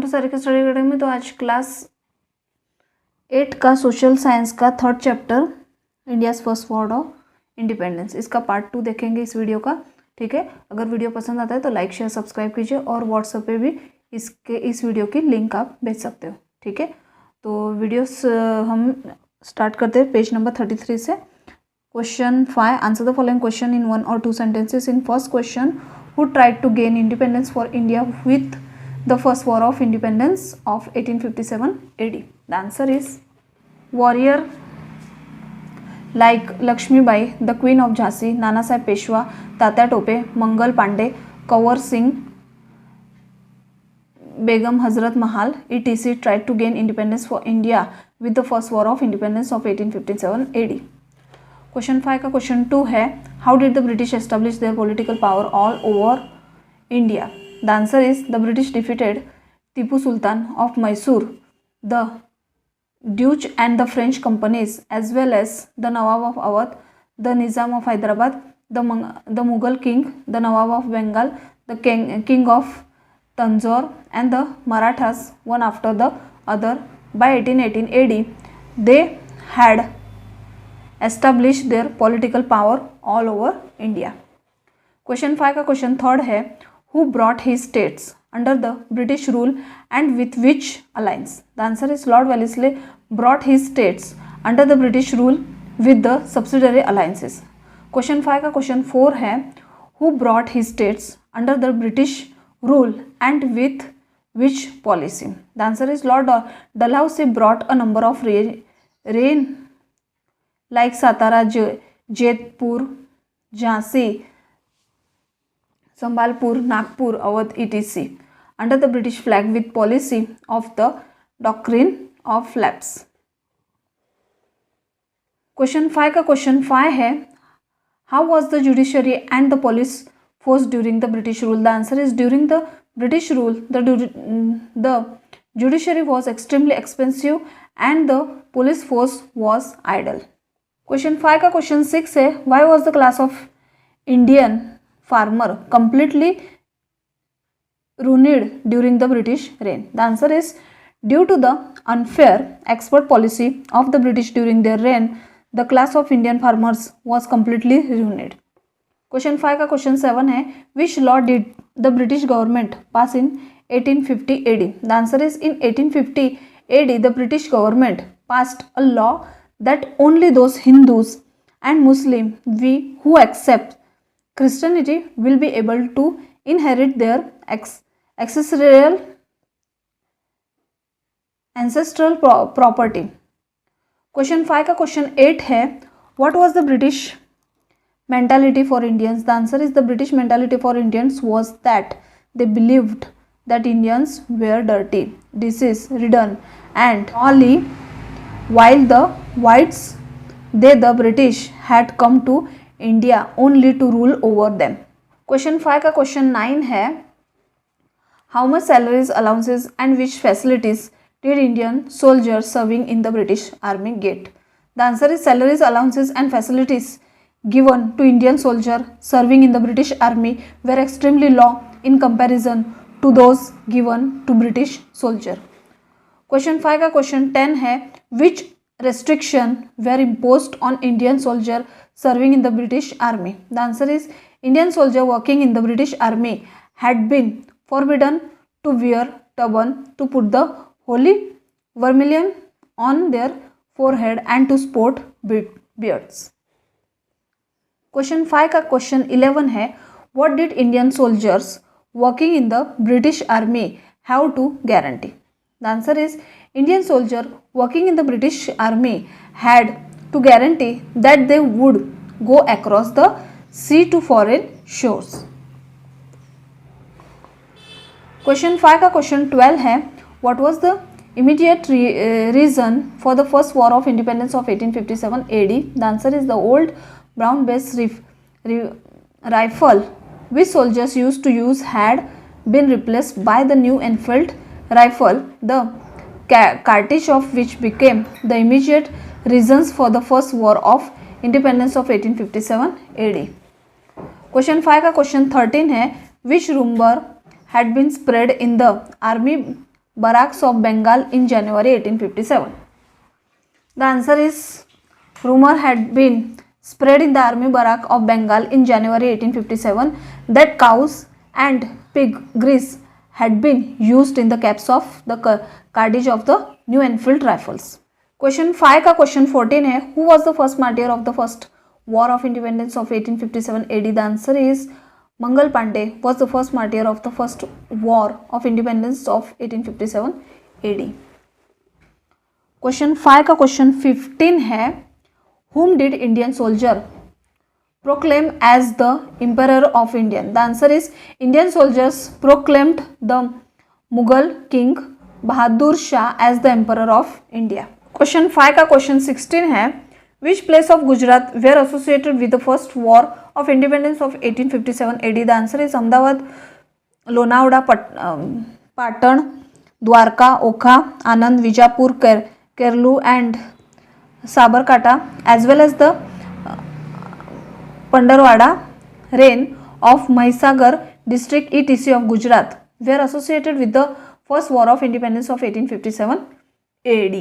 To Sarika study academy. तो आज class 8 का सोशल साइंस का 3rd chapter India's first war of independence, इसका पार्ट 2 देखेंगे इस वीडियो का। ठीक है, अगर वीडियो पसंद आता है तो लाइक शेयर सब्सक्राइब कीजिए और व्हाट्सएप पे भी इस वीडियो की लिंक आप भेज सकते हो। ठीक है, तो वीडियोस हम स्टार्ट करते हैं पेज नंबर 33 से। Question 5, answer the following question in 1 or 2 sentences। In first question, who tried to gain independence for India with the first war of independence of 1857 AD? The answer is warrior like Lakshmi Bai, the Queen of Jhansi, Nana Sahib Peshwa, Tatya Tope, Mangal Pandey, Kanwar Singh, Begum Hazrat Mahal, etc. tried to gain independence for India with the first war of independence of 1857 AD. Question 5 का question 2 है, how did the British establish their political power all over India? The answer is the British defeated Tipu Sultan of Mysore, the Dutch and the French companies as well as the Nawab of Awadh, the Nizam of Hyderabad, the Mughal king, the Nawab of Bengal, the king of Tanjore and the Marathas one after the other. By 1818 AD they had established their political power all over India. Question 5 का question 3rd है, who brought his states under the British rule and with which alliance? The answer is Lord Wellesley brought his states under the British rule with the subsidiary alliances. Question 5 का question 4 है, who brought his states under the British rule and with which policy? The answer is Lord Dalhousie brought a number of reign like Satara, Jodhpur, Jhansi, Sambalpur, Nagpur, Awadh, etc. under the British flag with policy of the doctrine of lapse. Question 5 का question 5 है, how was the judiciary and the police force during the British rule? The answer is during the British rule the judiciary was extremely expensive and the police force was idle. Question 5 का question 6 है, why was the class of Indian farmer completely ruined during the British reign? The answer is due to the unfair export policy of the British during their reign, the class of Indian farmers was completely ruined. Question 5 का question 7 है, which law did the British government pass in 1850 AD? The answer is in 1850 AD the British government passed a law that only those Hindus and Muslims who accept Christianity will be able to inherit their ancestral property. Question 5 का question 8 है, what was the British mentality for Indians? The answer is the British mentality for Indians was that they believed that Indians were dirty, disease ridden and only, while the whites, the British had come to India only to rule over them. Question 5 का question 9 है, how much salaries, allowances and which facilities did Indian soldiers serving in the British army get? The answer is salaries, allowances and facilities given to Indian soldier serving in the British army were extremely low in comparison to those given to British soldier. Question 5 का question 10 है, which restriction were imposed on Indian soldier serving in the British army? The answer is Indian soldier working in the British army had been forbidden to wear turban, to put the holy vermilion on their forehead and to sport beards. Question 5 का question 11 है, what did Indian soldiers working in the British army have to guarantee? The answer is Indian soldier working in the British army had to guarantee that they would go across the sea to foreign shores. Question 5 का question 12 है, what was the immediate reason for the first war of independence of 1857 AD? The answer is the old brown base rifle which soldiers used to use had been replaced by the new Enfield rifle, the cartridge of which became the immediate reasons for the first war of independence of 1857 AD. Question 5 का question 13 है, which rumor had been spread in the army barracks of Bengal in January 1857? The answer is rumor had been spread in the army barrack of Bengal in January 1857 that cows and pig grease had been used in the caps of the cartridge of the New Enfield rifles. Question 5 का question 14 है, who was the first martyr of the first war of independence of 1857 AD? The answer is Mangal Pandey was the first martyr of the first war of independence of 1857 AD. Question 5 का question 15 है, whom did Indian soldier proclaim as the emperor of India? The answer is Indian soldiers proclaimed the Mughal king Bahadur Shah as the emperor of India. Question 5 का question 16 है, which place of Gujarat were associated with the first war of independence of 1857 AD? The answer is Ahmedabad, Lonavala, Patan, Dwarka, Okha, Anand, Vijapur, Kerala and Sabarkata, as well as the Pandarwada reign of Mahisagar district etc. of Gujarat were associated with the first war of independence of 1857 AD.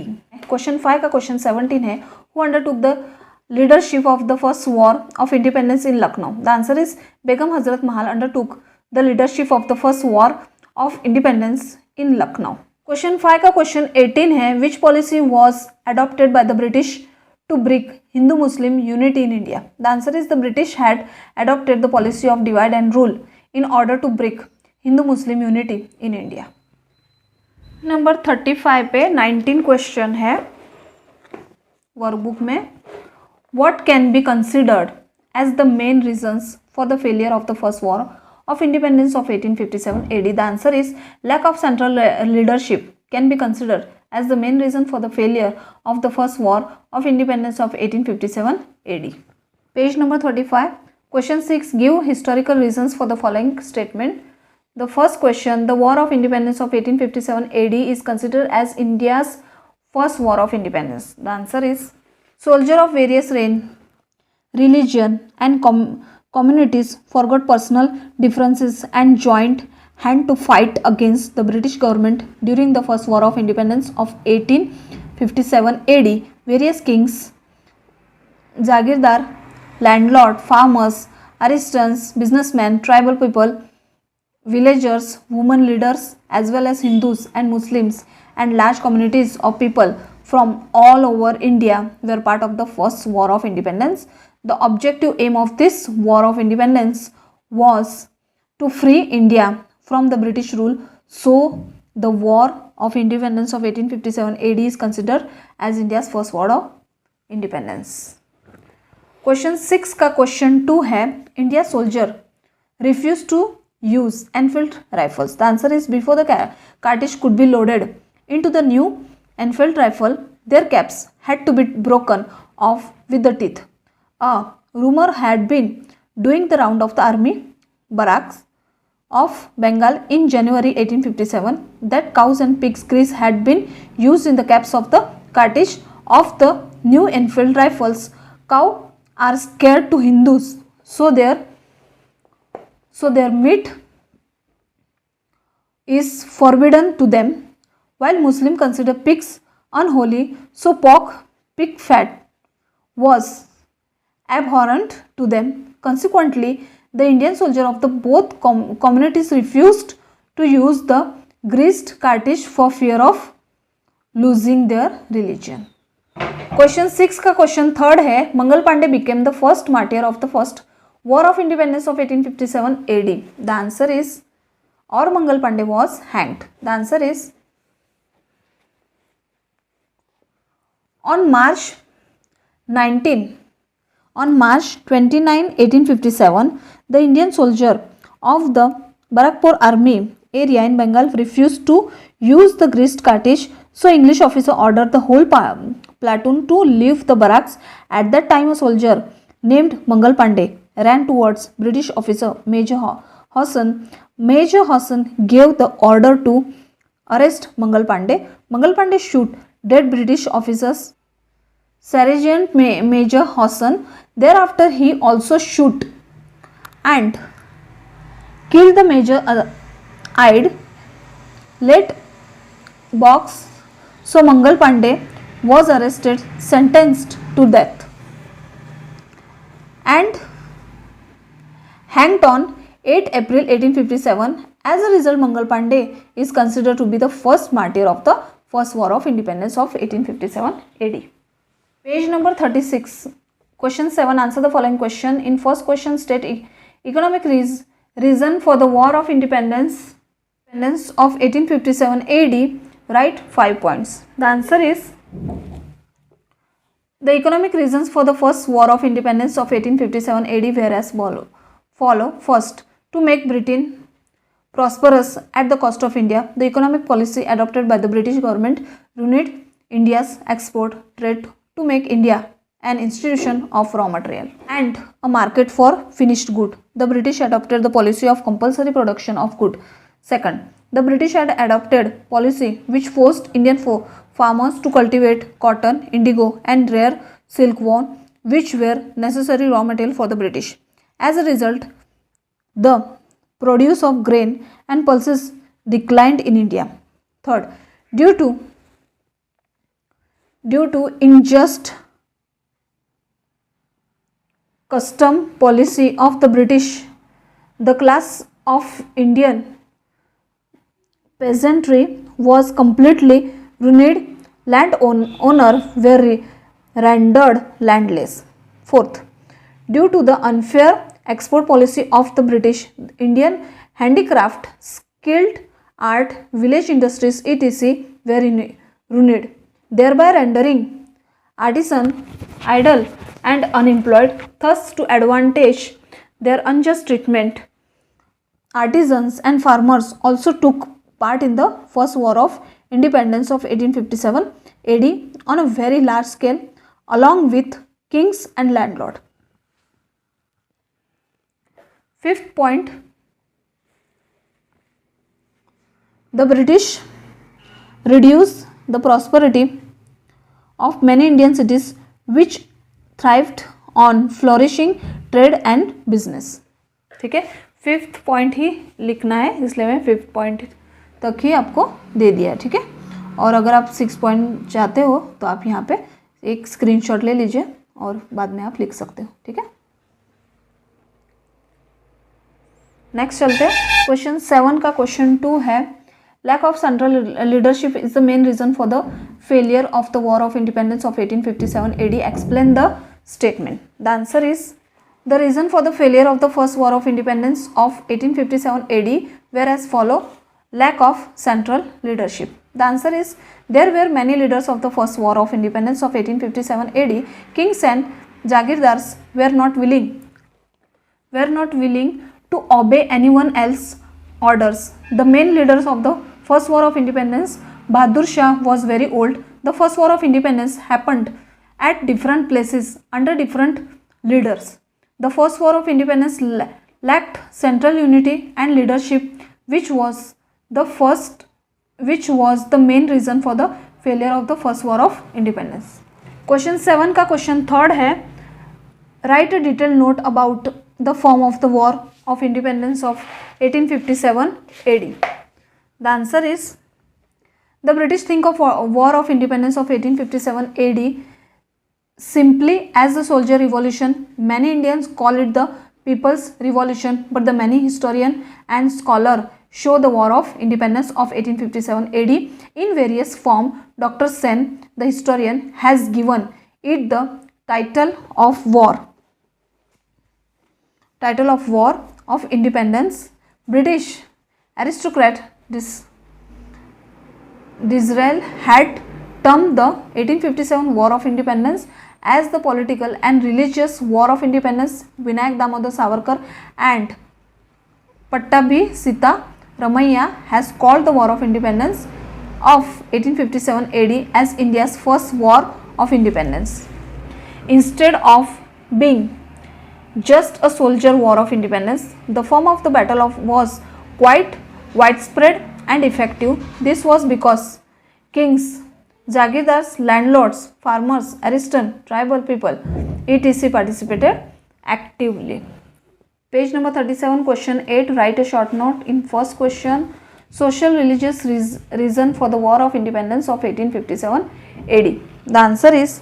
Question 5 का question 17 है, who undertook the leadership of the first war of independence in Lucknow? The answer is Begum Hazrat Mahal undertook the leadership of the first war of independence in Lucknow. Question 5 का question 18 है, which policy was adopted by the British to break Hindu Muslim unity in India? The answer is the British had adopted the policy of divide and rule in order to break Hindu Muslim unity in India. Number 35 पे 19 question है workbook में, what can be considered as the main reasons for the failure of the first war of independence of 1857 AD? The answer is lack of central leadership can be considered as the main reason for the failure of the first war of independence of 1857 AD. Page number 35. Question 6. Give historical reasons for the following statement. The first question, the war of independence of 1857 AD is considered as India's first war of independence. The answer is soldiers of various rank, religion and communities forgot personal differences and joined hand to fight against the British government during the first war of independence of 1857 AD. Various kings, jagirdar, landlord, farmers, artisans, businessmen, tribal people, villagers, women leaders, as well as Hindus and Muslims and large communities of people from all over India were part of the first war of independence. The objective aim of this war of independence was to free India from the British rule. So, the war of independence of 1857 AD is considered as India's first war of independence. Question 6 का question 2 है, India soldier refused to use Enfield rifles. The answer is before the cartridge could be loaded into the new Enfield rifle, their caps had to be broken off with the teeth. A rumor had been doing the round of the army barracks of Bengal in January 1857 that cows and pigs grease had been used in the caps of the cartridge of the new Enfield rifles. Cow are scared to Hindus, so their meat is forbidden to them, while Muslims consider pigs unholy, so pig fat was abhorrent to them. Consequently, the Indian soldier of the both communities refused to use the greased cartridge for fear of losing their religion. Question 6 का question 3 है, Mangal Pandey became the first martyr of the first war of independence of 1857 AD. The answer is, or Mangal Pandey was hanged. The answer is on March 29, 1857, the Indian soldier of the Barakpur army area in Bengal refused to use the greased cartridge, so English officer ordered the whole platoon to leave the barracks. At that time, a soldier named Mangal Pandey ran towards British officer Major Hossan. Major Hossan gave the order to arrest Mangal Pandey. Mangal Pandey shoot dead British officers. Sergeant Major Hossan thereafter he also shoot and killed the major eyed. Let box. So Mangal Pandey was arrested, sentenced to death, and hanged on 8 April 1857. As a result, Mangal Pandey is considered to be the first martyr of the First War of Independence of 1857 AD. Page number 36. Question 7. Answer the following question. In first question, state economic reason for the War of Independence of 1857 AD. Write 5 points. The answer is the economic reasons for the first War of Independence of 1857 AD were as follow. First, to make Britain prosperous at the cost of India, the economic policy adopted by the British government ruined India's export trade to make India an institution of raw material and a market for finished good. The British adopted the policy of compulsory production of good. Second, the British had adopted policy which forced Indian farmers to cultivate cotton, indigo and rare silkworm, which were necessary raw material for the British. As a result, the produce of grain and pulses declined in India. Third, due to unjust custom policy of the British, the class of Indian peasantry was completely ruined. Landowner were rendered landless. Fourth, due to the unfair export policy of the British, Indian handicraft, skilled art, village industries etc. were ruined, thereby rendering artisan idle and unemployed. Thus, to advantage their unjust treatment, artisans and farmers also took part in the First War of Independence of 1857 AD on a very large scale, along with kings and landlords. Fifth point, the British reduced the prosperity of many Indian cities which thrived on flourishing trade and business. ठीक है, fifth point ही लिखना है, इसलिए मैं fifth point तक ही आपको दे दिया है. ठीक है, और अगर आप 6 पॉइंट चाहते हो तो आप यहाँ पे एक स्क्रीनशॉट ले लीजिए और बाद में आप लिख सकते हो. ठीक है, नेक्स्ट चलते हैं. क्वेश्चन 7 का क्वेश्चन 2 है, lack of central leadership is the main reason for the failure of the War of Independence of 1857 AD. Explain the statement. The answer is, the reason for the failure of the first War of Independence of 1857 AD were as follow. Lack of central leadership. The answer is, there were many leaders of the first War of Independence of 1857 AD. Kings and Jagirdars were not willing to obey anyone else's orders. The main leaders of the first War of Independence, Bahadur Shah, was very old. The first War of Independence happened at different places under different leaders. The first War of Independence lacked central unity and leadership, which was the main reason for the failure of the first War of Independence. Question 7 का question 3 है, write a detailed note about the form of the War of Independence of 1857 AD. The answer is, the British think of War of Independence of 1857 AD simply as the soldier revolution. Many Indians call it the People's Revolution, but the many historians and scholars show the War of Independence of 1857 AD in various form. Dr. Sen, the historian, has given it the title of War of Independence. British aristocrat Disraeli had termed the 1857 War of Independence as the political and religious War of Independence. Vinayak Damodar Savarkar and Pattabhi Sita Ramaiah has called the War of Independence of 1857 AD as India's first War of Independence. Instead of being just a soldier war of independence, the form of the battle was quite widespread and effective. This was because kings, jagirdars, landlords, farmers, artisans, tribal people etc. participated actively. Page number 37, question 8, write a short note in first question. social religious reason for the war of independence of 1857 AD? The answer is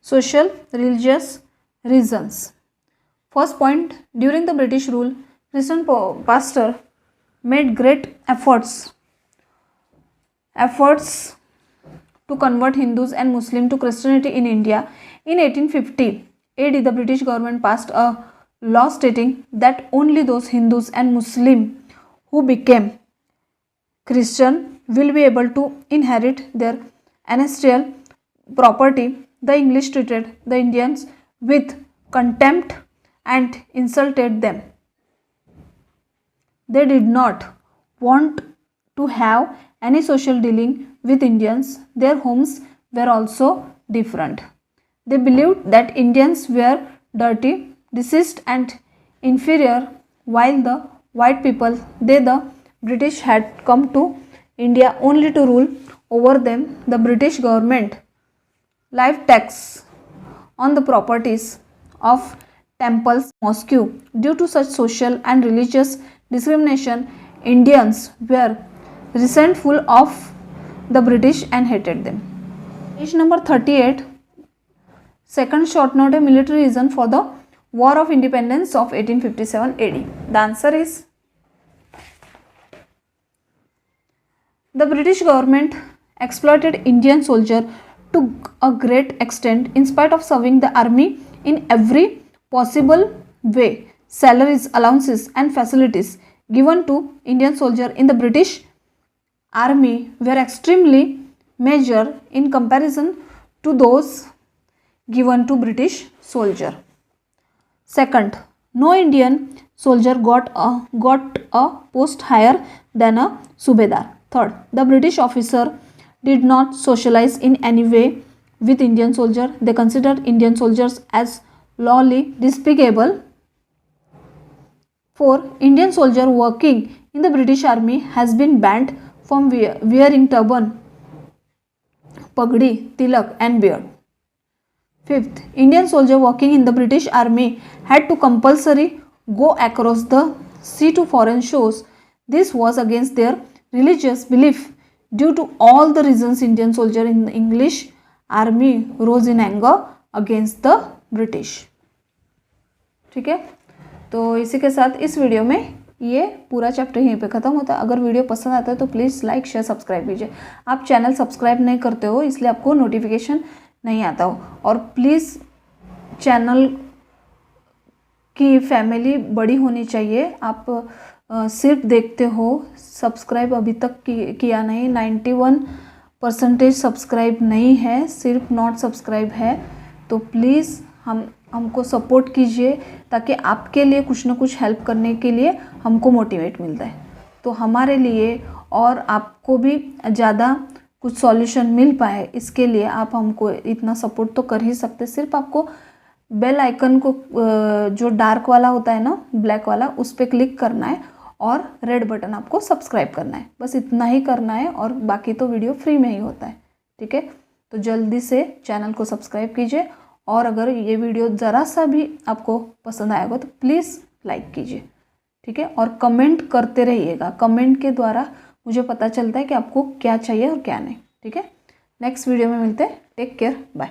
social religious reasons. First point, during the British rule, Christian pastor made great efforts to convert Hindus and Muslims to Christianity in India. In 1850 AD, the British government passed a law stating that only those Hindus and Muslims who became Christian will be able to inherit their ancestral property. The English treated the Indians with contempt and insulted them. They did not want to have any social dealing with Indians. Their homes were also different. They believed that Indians were dirty, deceased and inferior, while the white people, the British, had come to India only to rule over them. The British government levied tax on the properties of temples, mosques. Due to such social and religious discrimination, Indians were resentful of the British and hated them. Page number 38. Second short note, a military reason for the War of Independence of 1857 AD. The answer is the British government exploited Indian soldiers to a great extent. In spite of serving the army in every possible way, salaries, allowances and facilities given to Indian soldiers in the British army were extremely meager in comparison to those given to British soldier. Second, no Indian soldier got a post higher than a subedar. Third, the British officer did not socialize in any way with Indian soldier. They considered Indian soldiers as lowly, despicable. 4. Indian soldier working in the British army has been banned from wearing turban, pagdi, tilak and beard. 5th, Indian soldier working in the British army had to compulsory go across the sea to foreign shores. This was against their religious belief. Due to all the reasons, Indian soldier in the English army rose in anger against the British. ठीक है, तो इसी के साथ इस video में ये पूरा चैप्टर यहीं पे ख़त्म होता है. अगर वीडियो पसंद आता है तो प्लीज़ लाइक शेयर सब्सक्राइब कीजिए. आप चैनल सब्सक्राइब नहीं करते हो इसलिए आपको नोटिफिकेशन नहीं आता हो. और प्लीज़ चैनल की फैमिली बड़ी होनी चाहिए. आप सिर्फ देखते हो, सब्सक्राइब अभी तक किया नहीं. 91% सब्सक्राइब नहीं है, सिर्फ नॉट सब्सक्राइब है. तो प्लीज़ हमको सपोर्ट कीजिए ताकि आपके लिए कुछ ना कुछ हेल्प करने के लिए हमको मोटिवेट मिलता है. तो हमारे लिए और आपको भी ज़्यादा कुछ सॉल्यूशन मिल पाए, इसके लिए आप हमको इतना सपोर्ट तो कर ही सकते. सिर्फ आपको बेल आइकन को जो डार्क वाला होता है ना, ब्लैक वाला, उस पर क्लिक करना है और रेड बटन आपको सब्सक्राइब करना है. बस इतना ही करना है और बाकी तो वीडियो फ्री में ही होता है. ठीक है, तो जल्दी से चैनल को सब्सक्राइब कीजिए. और अगर ये वीडियो ज़रा सा भी आपको पसंद आएगा तो प्लीज़ लाइक कीजिए. ठीक है, और कमेंट करते रहिएगा. कमेंट के द्वारा मुझे पता चलता है कि आपको क्या चाहिए और क्या नहीं. ठीक है, नेक्स्ट वीडियो में मिलते हैं. Take care, bye.